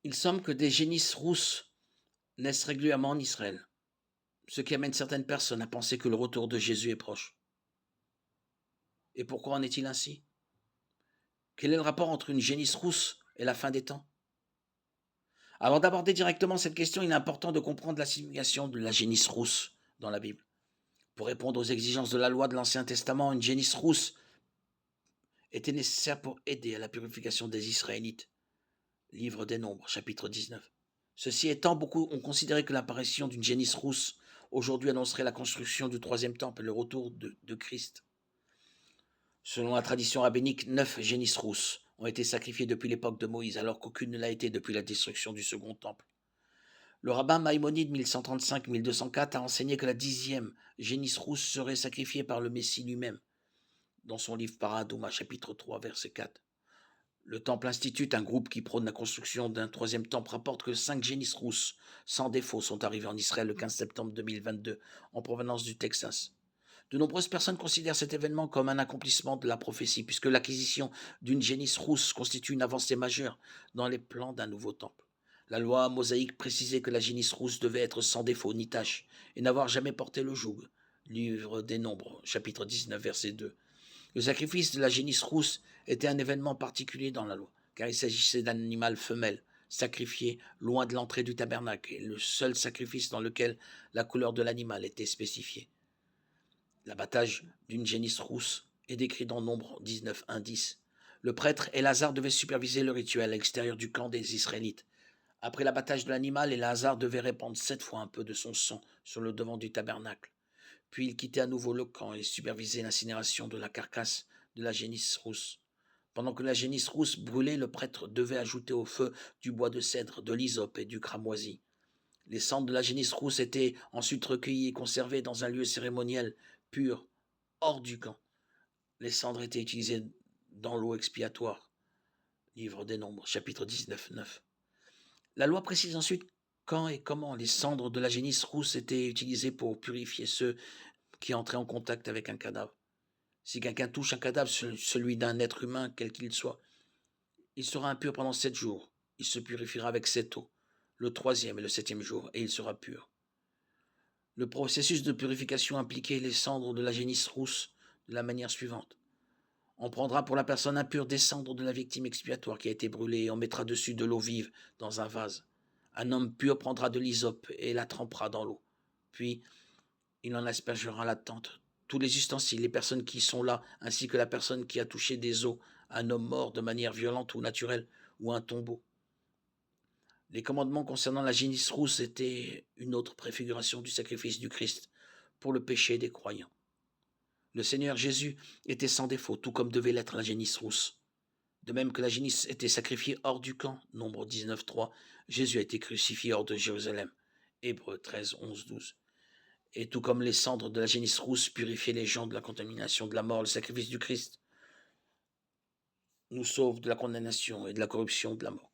Il semble que des génisses rousses naissent régulièrement en Israël, ce qui amène certaines personnes à penser que le retour de Jésus est proche. Et pourquoi en est-il ainsi? Quel est le rapport entre une génisse rousse et la fin des temps? Avant d'aborder directement cette question, il est important de comprendre la signification de la génisse rousse dans la Bible. Pour répondre aux exigences de la loi de l'Ancien Testament, une génisse rousse était nécessaire pour aider à la purification des Israélites. Livre des Nombres, chapitre 19. Ceci étant, beaucoup ont considéré que l'apparition d'une génisse rousse aujourd'hui annoncerait la construction du troisième temple et le retour de Christ. Selon la tradition rabbinique, 9 génisses rousses ont été sacrifiées depuis l'époque de Moïse, alors qu'aucune ne l'a été depuis la destruction du second temple. Le rabbin Maïmonide 1135-1204 a enseigné que la 10e génisse rousse serait sacrifiée par le Messie lui-même, dans son livre Paradouma, chapitre 3, verset 4. Le Temple Institute, un groupe qui prône la construction d'un troisième temple, rapporte que 5 génisses rousses sans défaut sont arrivées en Israël le 15 septembre 2022 en provenance du Texas. De nombreuses personnes considèrent cet événement comme un accomplissement de la prophétie, puisque l'acquisition d'une génisse rousse constitue une avancée majeure dans les plans d'un nouveau temple. La loi mosaïque précisait que la génisse rousse devait être sans défaut ni tache et n'avoir jamais porté le joug. Livre des Nombres, chapitre 19, verset 2. Le sacrifice de la génisse rousse était un événement particulier dans la loi, car il s'agissait d'un animal femelle, sacrifié loin de l'entrée du tabernacle, et le seul sacrifice dans lequel la couleur de l'animal était spécifiée. L'abattage d'une génisse rousse est décrit dans Nombre 19, 1, 10. Le prêtre Éléazar devait superviser le rituel à l'extérieur du camp des Israélites. Après l'abattage de l'animal, Éléazar devait répandre 7 fois un peu de son sang sur le devant du tabernacle. Puis il quittait à nouveau le camp et supervisait l'incinération de la carcasse de la génisse rousse. Pendant que la génisse rousse brûlait, le prêtre devait ajouter au feu du bois de cèdre, de l'hysope et du cramoisi. Les cendres de la génisse rousse étaient ensuite recueillies et conservées dans un lieu cérémoniel pur, hors du camp. Les cendres étaient utilisées dans l'eau expiatoire. Livre des Nombres, chapitre 19, 9. La loi précise ensuite quand et comment les cendres de la génisse rousse étaient utilisées pour purifier ceux qui entraient en contact avec un cadavre. Si quelqu'un touche un cadavre, celui d'un être humain, quel qu'il soit, il sera impur pendant 7 jours. Il se purifiera avec 7 eaux, le troisième et le septième jour, et il sera pur. Le processus de purification impliquait les cendres de la génisse rousse de la manière suivante. On prendra pour la personne impure des cendres de la victime expiatoire qui a été brûlée et on mettra dessus de l'eau vive dans un vase. Un homme pur prendra de l'hysope et la trempera dans l'eau. Puis, il en aspergera la tente. Tous les ustensiles, les personnes qui sont là, ainsi que la personne qui a touché des os, un homme mort de manière violente ou naturelle, ou un tombeau. Les commandements concernant la génisse rousse étaient une autre préfiguration du sacrifice du Christ pour le péché des croyants. Le Seigneur Jésus était sans défaut, tout comme devait l'être la génisse rousse. De même que la génisse était sacrifiée hors du camp, Nombre 19, 3, Jésus a été crucifié hors de Jérusalem, Hébreux 13, 11, 12. Et tout comme les cendres de la génisse rousse purifiaient les gens de la contamination de la mort, le sacrifice du Christ nous sauve de la condamnation et de la corruption de la mort.